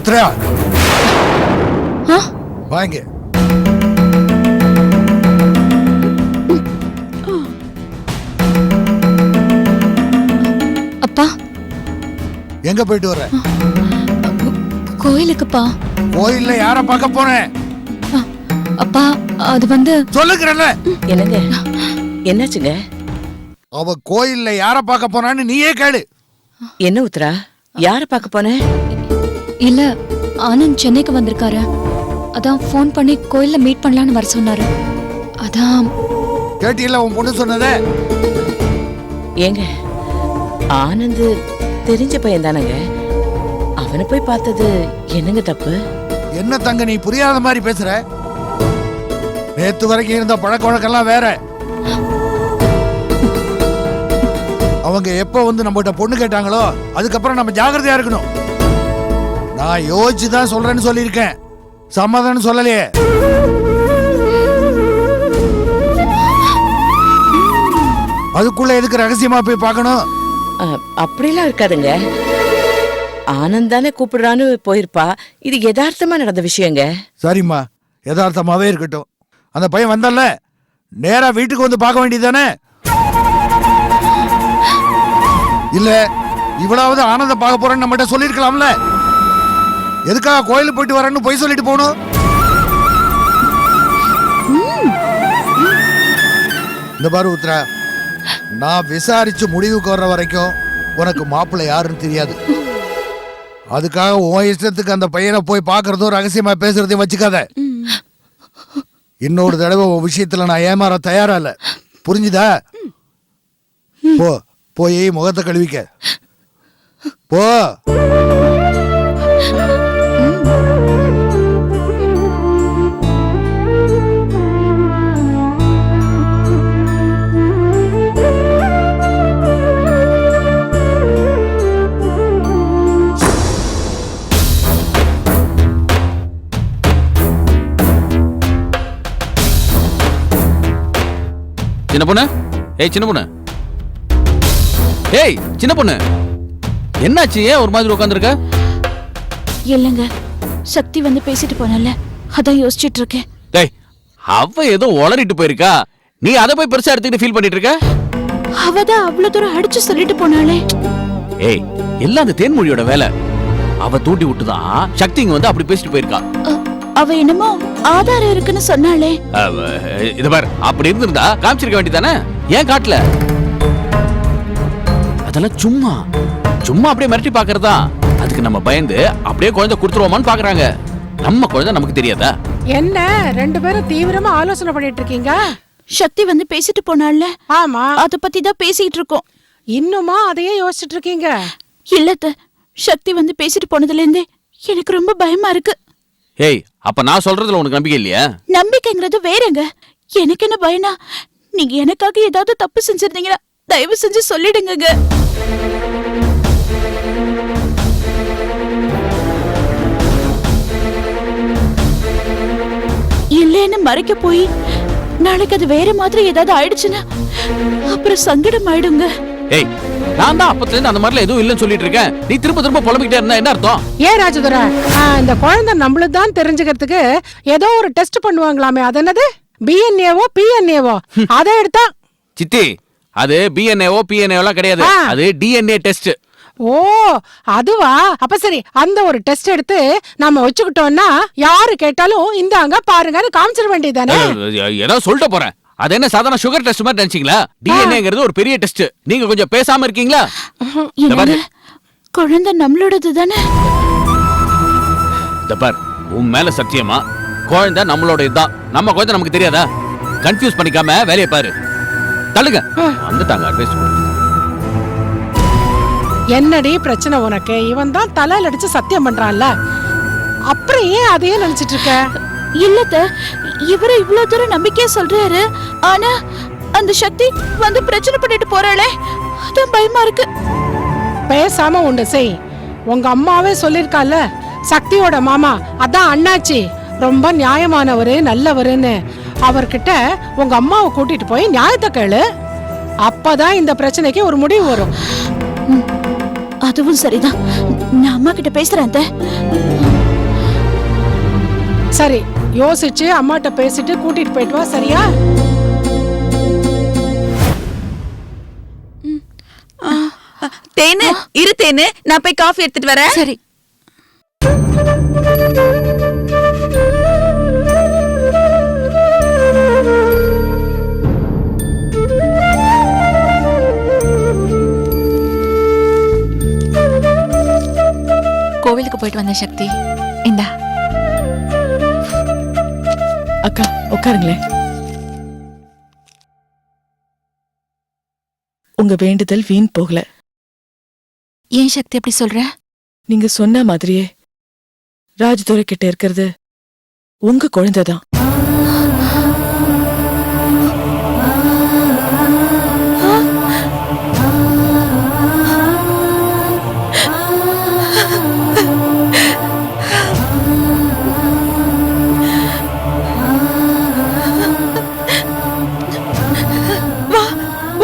உத்தரா வாங்க. அப்பா எங்க போயிட்டு வர? கோயிலுக்குப்பா. கோயில்ல யார பார்க்க போறேன்? அப்பா அது வந்து சொல்லுகிறல்ல. என்னங்க என்னாச்சுங்க? அவ கோயில்ல யார பார்க்க போறான்னு நீயே கேளு. என்ன உத்தரா, யார பார்க்க போன? இல்ல, ஆனந்த் சென்னைக்கு வந்திருக்காரு. அதான் ஃபோன் பண்ணி கோயில்ல மீட் பண்ணலான்னு வர சொன்னாரு. அதான். கேட்டியல்ல உன் பொண்ணு சொன்னதே? ஏங்க, ஆனந்த் தெரிஞ்ச பையன் தானங்க. அவனை போய் பார்த்தது என்னங்க தப்பு? என்ன தங்க நீ புரியாத மாதிரி பேசுற? நேத்து வரைக்கும் இருந்த பழக்க வழக்கெல்லாம் வேற. அவங்க எப்ப வந்து நம்மகிட்ட பொண்ணு கேட்டாங்களோ அதுக்கப்புறம் நம்ம ஜாகிரதையா இருக்கணும். நான் யோசிச்சுதான் சொல்றேன்னு சொல்லியிருக்கேன், சம்மதம்னு சொல்லலையே. அதுக்குள்ள எதுக்கு ரகசியமா போய் பார்க்கணும்? அப்படிலாம் இருக்காதுங்க. ஆனந்த் தானே கூப்பிடுறான்னு போயிருப்பா. இது யதார்த்தமா நடந்த விஷயங்க. சரிம்மா, யதார்த்தமாவே இருக்கட்டும். அந்த பையன் வந்தல்ல, நேரா வீட்டுக்கு வந்து பார்க்க வேண்டியதானே? இல்ல இவ்வளவு ஆனந்த பார்க்க போறேன்னு நம்மகிட்ட சொல்லிருக்கலாம்ல. எதுக்காக கோயிலுக்கு போயிட்டு வரேன்னு போய் சொல்லிட்டு போகணும்? இந்த பாரு உத்ரா, நான் விசாரிச்சு முடிவுக்கு வர்ற வரைக்கும் உனக்கு மாப்பிள்ளை யாருன்னு தெரியாது. அதுக்காக உன் இஷ்டத்துக்கு அந்த பையனை போய் பார்க்கறதும் ரகசியமா பேசுறதையும் வச்சுக்காத. இன்னொரு தடவை உன் விஷயத்துல நான் ஏமாற தயாரா இல்ல, புரிஞ்சுதா? போ, போய் முகத்தை கழுவிக்க போ. சின்ன பொண்ணு, ஏய் சின்ன பொண்ணு, ஏய் சின்ன பொண்ணு, என்னாச்சு? ஏன் ஒரு மாதிரி உட்காந்துருக்க? இல்லங்க, சக்தி வந்து பேசிட்டு போனல, அதான் யோசிச்சுட்டு இருக்கேன். டேய், அவ ஏதோ உளறிட்டு போயிருக்கா, நீ அதை போய் பெருசா எடுத்துக்கிட்டு ஃபீல் பண்ணிட்டு இருக்க? அவதான் அவ்வளவு தூரம் அடிச்சு சொல்லிட்டு போனாலே. ஏய், எல்லாம் அந்த தேன்மொழியோட வேலை. அவ தூண்டி விட்டுதான் சக்தி இங்க வந்து அப்படி பேசிட்டு போயிருக்கா. அவ என்னமோ ஆதாரம் இருக்குன்னு சொன்னாலே. இது பாரு, அப்படி இருந்திருந்தா காமிச்சிருக்க வேண்டியதானே? ஏன் காட்டல? அதெல்லாம் சும்மா சும்மா அப்படியே மிரட்டி பாக்குறதா. அதுக்கு நம்ம பயந்து அப்படியே குழந்தை கொடுத்துருவோமான்னு பாக்குறாங்க. நம்ம குழந்தை நமக்கு தெரியாதா? என்ன ரெண்டு பேரும் தீவிரமா ஆலோசனை பண்ணிட்டு இருக்கீங்க? சக்தி வந்து பேசிட்டு போனால. ஆமா, அத பத்தி தான் பேசிட்டு இருக்கோம். இன்னுமா அதையே யோசிச்சுட்டு இருக்கீங்க? இல்லத்த, சக்தி வந்து பேசிட்டு போனதுல இருந்தே எனக்கு ரொம்ப பயமா இருக்கு. ஏய், அப்ப நான் சொல்றதுல உனக்கு நம்பிக்கை இல்லையா? நம்பிக்கைங்கிறது வேறங்க. எனக்கு என்ன பயனா, நீங்க எனக்காக ஏதாவது தப்பு செஞ்சிருந்தீங்கன்னா தயவு செஞ்சு சொல்லிடுங்க. இல்லன்னு மறைக்க போய் நாளைக்கு அது வேற மாதிரி ஏதாவது ஆயிடுச்சுன்னா அப்புறம் சங்கடம் ஆயிடுங்க. ஏய், நான் தான் அப்பத்துல இருந்து அந்த மாதிரில எதுவும் இல்லைன்னு சொல்லிட்டு இருக்கேன். நீ திரும்ப திரும்ப புலம்பிக்கிட்டே இருந்தா என்ன அர்த்தம்? ஏன் ராஜதுரை, இந்த குழந்தை நம்மளுக்கு தான் தெரிஞ்சுக்கிறதுக்கு ஏதோ ஒரு டெஸ்ட் பண்ணுவாங்களாமே, அது என்னது? பிஎன்ஏவோ பிஎன்ஏவோ அதை எடுத்தா? சித்தி, அது பிஎன்ஏவோ பிஎன்ஏவோ எல்லாம் கிடையாது, அது டிஎன்ஏ டெஸ்ட். ஓ, அதுவா? அப்ப சரி, அந்த ஒரு டெஸ்ட் எடுத்து நம்ம வச்சுக்கிட்டோம்னா யாரு கேட்டாலும் இந்தாங்க பாருங்கன்னு காமிச்சிட வேண்டியதானே? ஏதோ சொல்லிட்டு போறேன். அது என்ன சாதாரண சுகர் டெஸ்ட் மாதிரி நினைச்சீங்களா? டிஎன்ஏங்கிறது ஒரு பெரிய டெஸ்ட். நீங்க கொஞ்சம் பேசாம இருக்கீங்களா? குழந்தை நம்மளோடது தானே? தபார், உன் மேல சத்தியமா குழந்தை நம்மளோட இதுதான். நம்ம குழந்தை நமக்கு தெரியாதா? கன்ஃபியூஸ் பண்ணிக்காம வேலையை பாரு. தள்ளுங்க. வந்துட்டாங்க அட்வைஸ். என்னடி பிரச்சனை உனக்கு? இவன் தான் தலையில அடிச்சு சத்தியம் பண்றான்ல, அப்புறம் ஏன் அதையே நினைச்சிட்டு இருக்க? இல்லத்த, இவரு இவ்வளவு தூரம் நம்பிக்கையா சொல்றாரு. ஆனா அந்த சக்தி வந்து பிரச்சனை பண்ணிட்டு போறாளே, அதான் பயமா இருக்கு. பேசாம உண்டு செய். உங்க அம்மாவே சொல்லிருக்கால, சக்தியோட மாமா அதான் அண்ணாச்சி ரொம்ப நியாயமானவரு நல்லவருன்னு. அவர்கிட்ட உங்க அம்மாவை கூட்டிட்டு போய் நியாயத்தை கேளு. அப்பதான் இந்த பிரச்சனைக்கு ஒரு முடிவு வரும். அதுவும் சரிதான், நான் அம்மா கிட்ட பேசுறேன். சரி, யோசிச்சு அம்மாட்ட பேசிட்டு கூட்டிட்டு போயிட்டு வா, சரியா? தேனு இரு தேனு, நான் போய் காஃபி எடுத்துட்டு வரேன். சரி. கோவிலுக்கு போயிட்டு வந்த சக்தி, இந்தா. அக்கா உட்காருங்களேன். உங்க வேண்டுதல் வீண் போகல. ஏன் சக்தி அப்படி சொல்ற? நீங்க சொன்ன மாதிரியே ராஜதுரை கிட்ட இருக்கிறது உங்க குழந்தைதான்.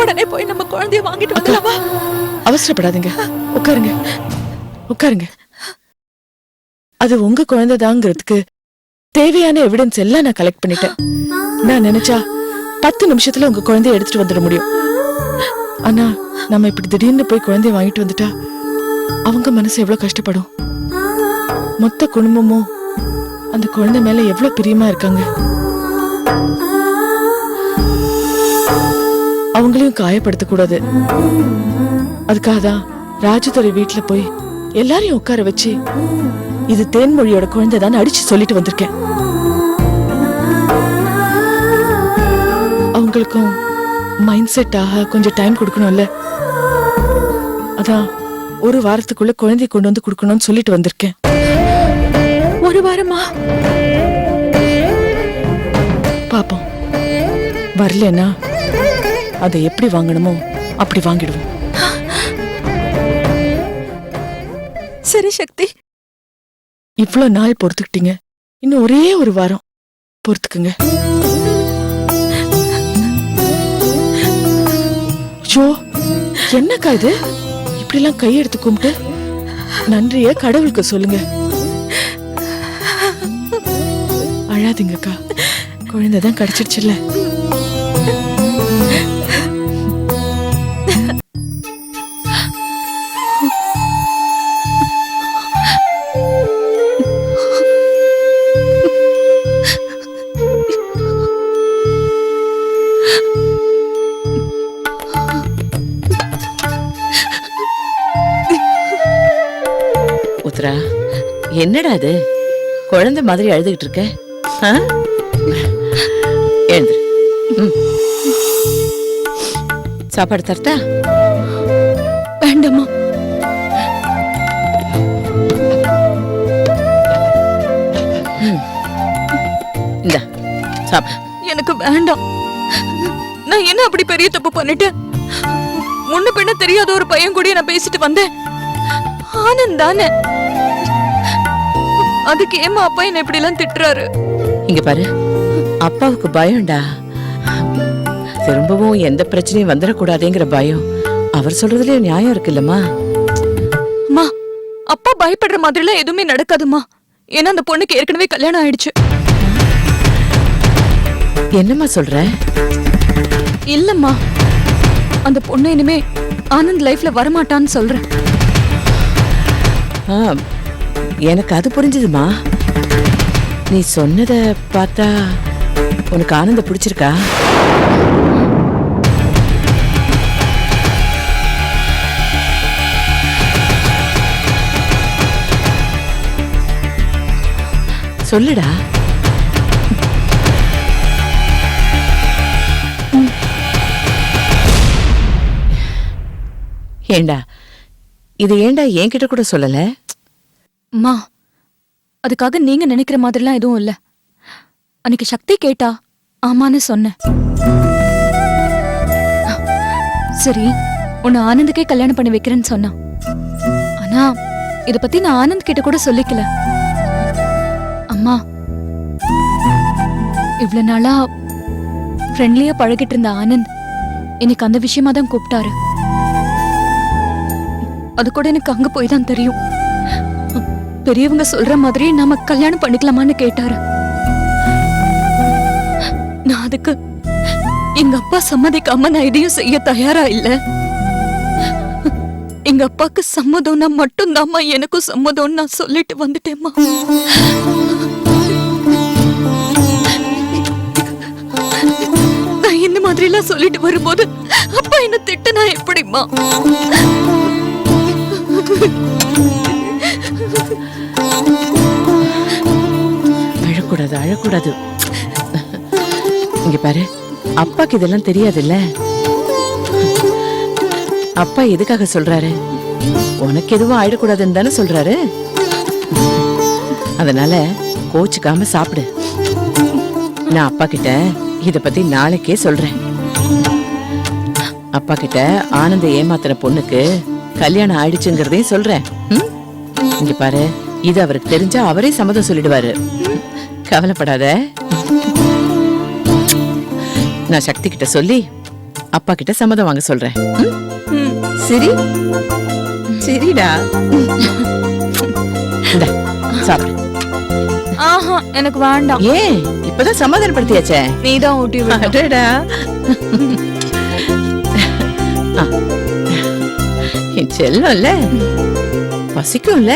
உடனே போய் நம்ம குழந்தைய வாங்கிட்டு வந்துடலாமா? அவசரப்படாதீங்க, உட்காருங்க உட்காருங்க. அது உங்க குழந்தைதாங்கிறதுக்கு தேவையான எவிடன்ஸ் எல்லாம் நான் கலெக்ட் பண்ணிட்டேன். நான் நினைச்சா 10 நிமிஷத்துல உங்க குழந்தைய எடுத்துட்டு வந்துட முடியும். ஆனா நம்ம இப்படி திடீர்னு போய் குழந்தைய வாங்கிட்டு வந்துட்டா அவங்க மனசு எவ்வளவு கஷ்டப்படும். மொத்த குடும்பமும் அந்த குழந்தை மேல எவ்வளவு பிரியமா இருக்காங்க. அவங்களையும் காயப்படுத்த கூடாது. அதுக்காக தான் ராஜதுரை வீட்டுல போய் எல்லாரையும் உட்கார வச்சு இது தேன்மொழியோட குழந்தைதான் அடிச்சு சொல்லிட்டு வந்திருக்கேன். அவங்களுக்கும் மைண்ட் செட் ஆக கொஞ்சம் டைம் கொடுக்கணும்ல. அதான் ஒரு வாரத்துக்குள்ள குழந்தைய கொண்டு வந்து கொடுக்கணும்னு சொல்லிட்டு வந்திருக்கேன். ஒரு வாரமா? பாப்போம், வரலன்னா அதை எப்படி வாங்கணுமோ அப்படி வாங்கிடுவோம். சரி சக்தி. இவ்ளோ நாள் பொறுத்துக்கிட்டீங்க, இன்னும் ஒரே ஒரு வாரம் பொறுத்துக்குங்க. ஷோ, என்னக்கா இது இப்படி எல்லாம் கையெடுத்து கும்பிட்டு? நன்றிய கடவுளுக்கு சொல்லுங்க. அழாதீங்கக்கா, குழந்தைதான் கிடைச்சிடுச்சுல்ல. உத்ரா, என்னடா அது குழந்தை மாதிரி அழுதுகிட்டு இருக்க? எழுந்துரு. சாப்பாடு தரட்டா? வேண்டாமா. இந்தா சாப்பிடு. எனக்கு வேண்டாம். நான் என்ன அப்படி பெரிய தப்பு பண்ணிட்டேன்? முன்ன பின்ன தெரியாத ஒரு பையன் கூட நான் பேசிட்டு வந்தேன். ஆனந்த் தானே. அதுக்கு ஏமா அப்பா என்ன இப்படி எல்லாம் திட்டுறாரு? இங்க பாரு, அப்பாவுக்கு பயம்டா. திரும்பவும் எந்த பிரச்சனையும் வந்துடக்கூடாதுங்கிற பயம். அவர் சொல்றதுல நியாயம் இருக்குல்லம்மா. அம்மா, அப்பா பயப்படுற மாதிரி எல்லாம் எதுவுமே நடக்காதுமா. ஏன்னா அந்த பொண்ணுக்கு ஏற்கனவே கல்யாணம் ஆயிடுச்சு. என்னம்மா சொல்ற? இல்லம்மா, அந்த பொண்ணு இனிமே ஆனந்த் லைஃப்ல வரமாட்டான்னு சொல்றேன். எனக்கு அது புரிஞ்சுதுமா. நீ சொன்னத பார்த்தா உனக்கு ஆனந்த பிடிச்சிருக்கா? சொல்லுடா. ஏண்டா இது ஏண்டா என்கிட்ட கூட சொல்லல? அம்மா, அதுக்காக நீங்க நினைக்கிற மாதிரிலாம் எதுவும் இல்ல. அன்னைக்கு சக்தி கேட்டா ஆமான்னு சொன்னேன். சரி, உன்னை ஆனந்துக்கே கல்யாணம் பண்ணி வைக்கிறேன்னு சொன்னான். ஆனா இத பத்தி நான் ஆனந்த் கிட்ட கூட சொல்லிக்கல. அம்மா, இவ்வளவு நாளா ஃப்ரெண்ட்லியா பழகிட்டு இருந்த ஆனந்த் எனக்கு அந்த விஷயமா தான் கூப்பிட்டாரு. அது கூட எனக்கு அங்க போய் தான் தெரியும். பெரியவங்க சொல்ற மாதிரி நாம கல்யாணம் பண்ணிக்கலாமான்னு கேட்டாரு. வைக்கிறதுக்கு எங்க அப்பா சம்மதிக்காம நான் எதையும் செய்ய தயாரா இல்ல. எங்க அப்பாக்கு சம்மதம்னா மட்டும்தாம்மா எனக்கும் சம்மதம் நான் சொல்லிட்டு வந்துட்டேம்மா. நான் இந்த மாதிரி எல்லாம் சொல்லிட்டு வரும்போது அப்பா என்ன திட்டுனா எப்படிம்மா? அழக்கூடாது அழக்கூடாது. இங்க பாரு, அப்பாக்கு இதெல்லாம் தெரியாதுல்ல. அப்பா எதுக்காக சொல்றாரு? உனக்கு எதுவும் ஆயிடக்கூடாதுன்னு தானே சொல்றாரு. அதனால கோச்சுக்காம சாப்பிடு. நான் அப்பா கிட்ட இத பத்தி நாளைக்கே சொல்றேன். அப்பா கிட்ட ஆனந்த ஏமாத்துற பொண்ணுக்கு கல்யாணம் ஆயிடுச்சுங்கிறதையும் சொல்றேன். இங்க பாரு, இது அவருக்கு தெரிஞ்சா அவரே சம்மதம் சொல்லிடுவாரு. கவலைப்படாத. நான் சக்தி கிட்ட சொல்லி அப்பா கிட்ட சம்மதம் வாங்க சொல்றேன். சரி சரிடா. சாப்பிடு. ஆஹா, எனக்கு வேண்டாம். ஏன் இப்பதான் சமாதானப்படுத்தியாச்சே? நீதான் ஊட்டி விடுடா. என் செல்லம்ல, பசிக்கும்ல.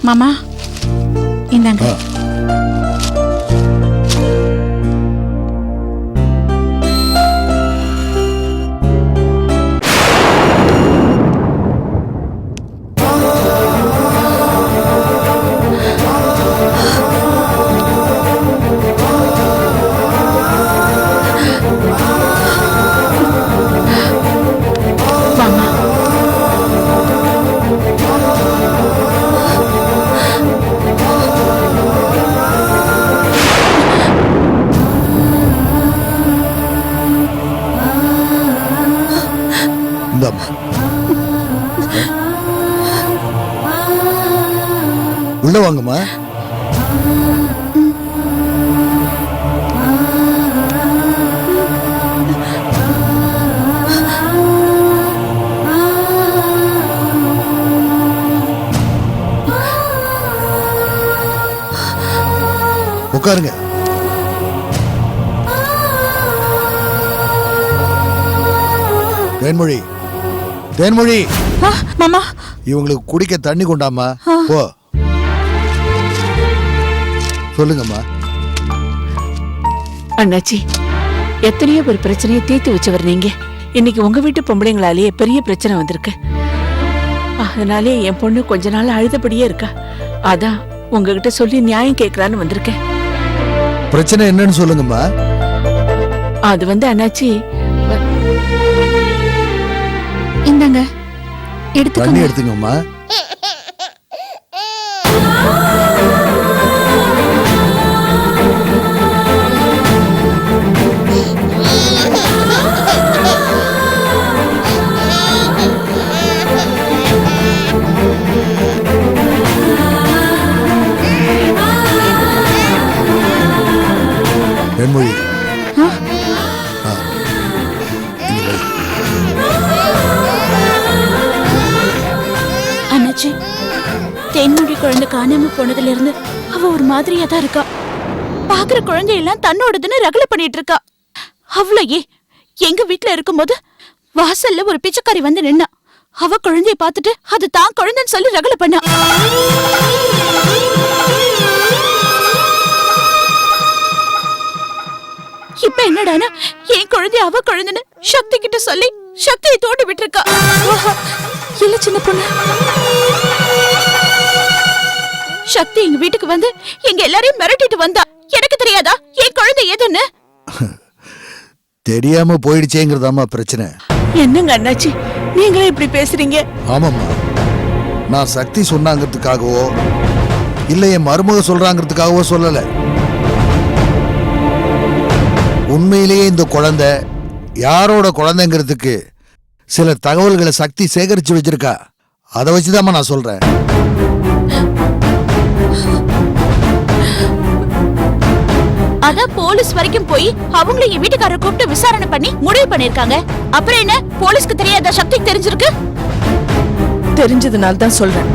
மாமா இந்தாங்க. உள்ள வாங்கம்மா. உட்காருங்க. தேன்மொழி, தேன்மொழி, மாமா இவங்களுக்கு குடிக்க தண்ணி கொண்டாமா. போ. சொல்லுங்கம்மா. அண்ணாச்சி, எத்தனையோ பேர் பிரச்சனையை தீர்த்து வச்சவர் நீங்க. இன்னைக்கு உங்க வீட்டு பொம்பளைங்களாலேயே பெரிய பிரச்சனை வந்திருக்கு. அதனாலே என் பொண்ணு கொஞ்ச நாள் அழுதபடியே இருக்கா. அதான் உங்ககிட்ட சொல்லி நியாயம் கேட்கலான்னு வந்திருக்கேன். பிரச்சனை என்னன்னு சொல்லுங்கம்மா. அது அண்ணாச்சி, இந்தாங்க தண்ணி எடுத்துக்கோங்க. எடுத்துங்கம்மா. தேன்மொழி, அண்ணாச்சி, தேன்மொழி குழந்தை காணாம போனதுல இருந்து அவ ஒரு மாதிரியா தான் இருக்கா. பாக்குற குழந்தையெல்லாம் தன்னோடதுன்னு ரகலை பண்ணிட்டு இருக்கா. அவ்வளோ எங்க வீட்டுல இருக்கும்போது வாசல்ல ஒரு பிச்சைக்காரி வந்து நின்னா. அவ குழந்தைய பார்த்துட்டு அது தான் குழந்தைன்னு சொல்லி ரகலை பண்ணா. இப்ப என்னடானா என் குழந்தை அவ குழந்தைன்னு சக்தி கிட்ட சொல்லி சக்தியை தோண்டி விட்டுருக்கா. இல்ல சின்ன பொண்ணு, சக்தி எங்க வீட்டுக்கு வந்து எங்க எல்லாரையும் மிரட்டிட்டு வந்தா. எனக்கு தெரியாதா என் குழந்தை எதுன்னு? தெரியாம போயிடுச்சேங்கிறதாமா பிரச்சனை. என்னங்க அண்ணாச்சி, நீங்களே இப்படி பேசுறீங்க? ஆமாம்மா, நான் சக்தி சொன்னாங்கிறதுக்காகவோ இல்ல என் மருமக சொல்றாங்கிறதுக்காகவோ சொல்லல. உண்மையிலேயே இந்த குழந்தை யாரோட குழந்தைங்கிறதுக்கு சில தகவல்களை சக்தி சேகரிச்சு வச்சிருக்கா. அதை வச்சுதாம்மா நான் சொல்றேன். அதான் போலீஸ் வரைக்கும் போய் அவங்கள என் வீட்டுக்காரரை கூப்பிட்டு விசாரணை பண்ணி முடிவு பண்ணிருக்காங்க. அப்புறம் என்ன, போலீஸ்க்கு தெரியாத சக்திக்கு தெரிஞ்சிருக்கு? தெரிஞ்சதுனால தான் சொல்றேன்.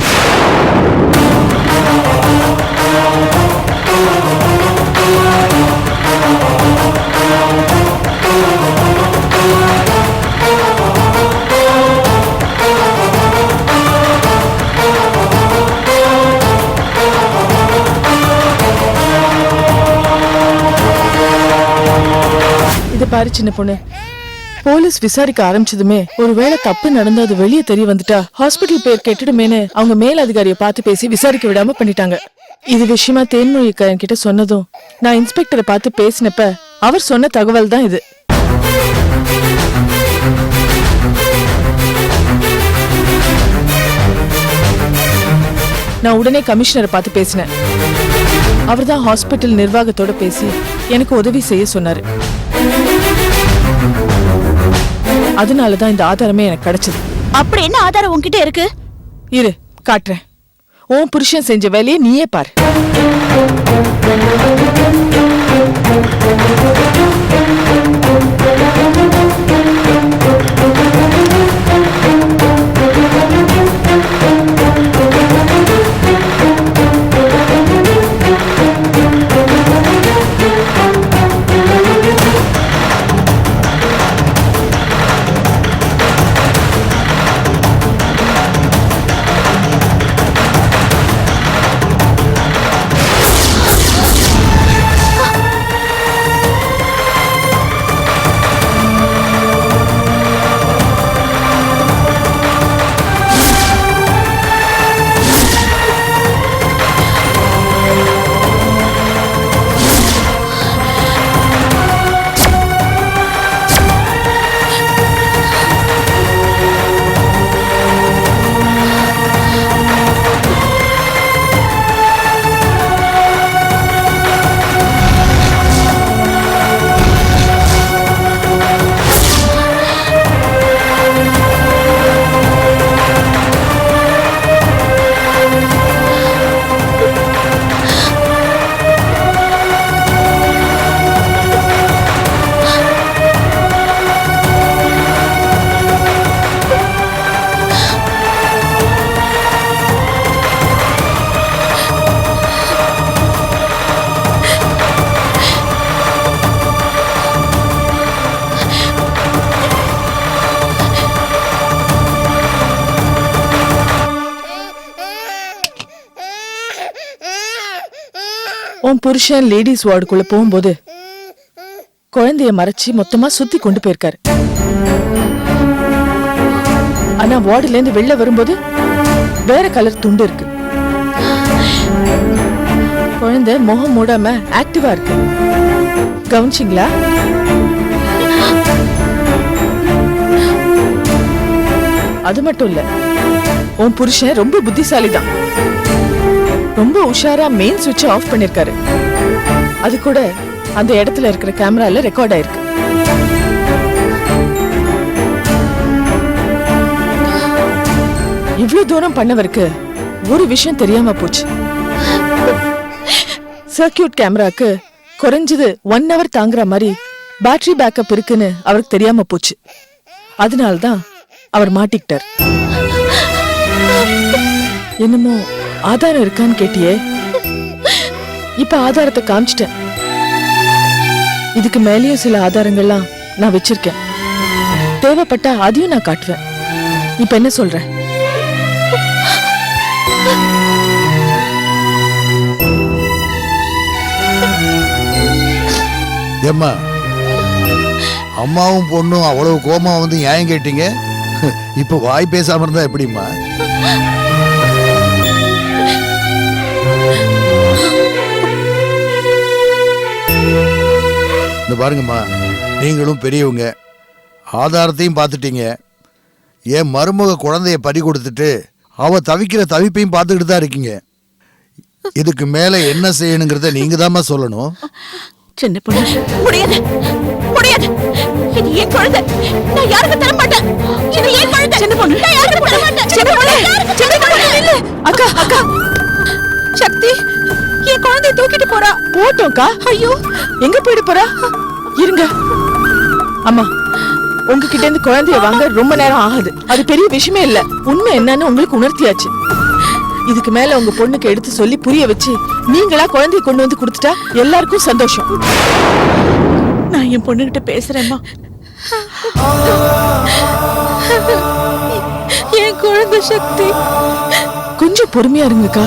இது பாரு சின்ன பொண்ணு, போலீஸ் விசாரிக்க ஆரம்பிச்சதுமே ஒருவேளை தப்பு நடந்து அது வெளியே தெரிய வந்துட்டா ஹாஸ்பிட்டல் பேர் கெட்டுடுமேனு அவங்க மேல் அதிகாரியை பார்த்து பேசி விசாரிக்க விடாம பண்ணிட்டாங்க. இது விஷயமா தேன்மொழிக்காரன் கிட்ட சொன்னதும் நான் இன்ஸ்பெக்டரை பார்த்து பேசினப்ப அவர் சொன்ன தகவல் தான் இது. நான் உடனே கமிஷனரை பார்த்து பேசினேன். அவர்தான் ஹாஸ்பிட்டல் நிர்வாகத்தோட பேசி எனக்கு உதவி செய்ய சொன்னாரு. அதனாலதான் இந்த ஆதாரமே எனக்கு கிடைச்சது. அப்படி என்ன ஆதாரம் உன்கிட்ட இருக்கு? இரு காட்டுறேன். உன் புருஷன் செஞ்ச வேலையை நீயே பாரு. உன் புருஷன் லேடிஸ் வார்டுக்குள்ள போகும்போது குழந்தைய மறைச்சு மொத்தமா சுத்தி கொண்டு போயிருக்காரு. ஆனா வார்டுல இருந்து வெளில வரும்போது வேற கலர் துண்டு இருக்கு. குழந்தை முகம் மூடாம ஆக்டிவா இருக்கு. கவனிச்சிங்களா? அது மட்டும் இல்ல, உன் புருஷன் ரொம்ப புத்திசாலிதான். ரொம்ப உஷாரா மெயின் சுவிட்ச் ஆஃப் பண்ணிருக்காரு. அது கூட அந்த இடத்துல இருக்கிற கேமரால ரெக்கார்ட் ஆயிருக்கு. இவ்வளவு தூரம் பண்ணவருக்கு ஒரு விஷயம் தெரியாம போச்சு. சர்க்கியூட் கேமராக்கு குறைஞ்சது 1 hour தாங்குற மாதிரி பேட்டரி பேக்கப் இருக்குன்னு அவருக்கு தெரியாம போச்சு. அதனால்தான் அவர் மாட்டிக்கிட்டார். என்னமோ ஆதாரம் இருக்கான்னு கேட்டியே, இப்ப ஆதாரத்தை காமிச்சிட்டேன். இதுக்கு மேலேயும் சில ஆதாரங்கள்லாம் நான் வச்சிருக்கேன். தேவைப்பட்டா அதையும் நான் காட்டுவேன். இப்ப என்ன சொல்ற? ஏம்மா, அம்மாவும் பொண்ணும் அவ்வளவு கோமா வந்து நியாயம் கேட்டீங்க. இப்ப வாய் பேசாம இருந்தா எப்படிம்மா? இந்த பாருங்கம்மா, நீங்களும் பெரியவங்க, ஆதாரத்தையும் பார்த்துட்டீங்க. என் மருமக குழந்தைய பறி கொடுத்துட்டு அவ தவிக்கிற தவிப்பையும் பார்த்துக்கிட்டு தான் இருக்கீங்க. இதுக்கு மேல என்ன செய்யணுங்கிறத நீங்க தாம்மா சொல்லணும். சின்ன பொண்ணு, முடியாது முடியாது. இது என் குழந்தை, நான் யாருக்கும் தர மாட்டேன். இது என் குழந்தை. சின்ன பொண்ணு, நான் யாருக்கும் தர மாட்டேன். சின்ன பொண்ணு, சின்ன பொண்ணு இல்ல. அக்கா அக்கா, சக்தி என் குழந்தைய தூக்கிட்டு போறா. போட்டோம்க்கா. ஐயோ, எங்க போயிட்டு போறா? இருங்க அம்மா, உங்ககிட்ட இருந்து குழந்தைய வாங்க ரொம்ப நேரம் ஆகாது. அது பெரிய விஷயமே இல்ல. உண்மை என்னன்னு உங்களுக்கு உணர்த்தியாச்சு. இதுக்கு மேல உங்க பொண்ணுக்கு எடுத்து சொல்லி புரிய வச்சு நீங்களா குழந்தைய கொண்டு வந்து கொடுத்துட்டா எல்லாருக்கும் சந்தோஷம். நான் என் பொண்ணுகிட்ட பேசுறேம்மா. என் குழந்தை சக்தி. கொஞ்சம் பொறுமையா இருங்கக்கா,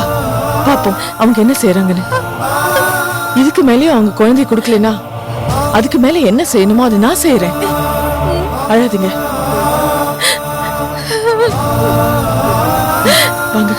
பாப்போம் அவங்க என்ன செய்யறாங்கன்னு. இதுக்கு மேலயும் அவங்க குழந்தைய கொடுக்கலனா அதுக்கு மேல என்ன செய்யணுமோ அதை நான் செய்யறேன். அழாதீங்க, வாங்க.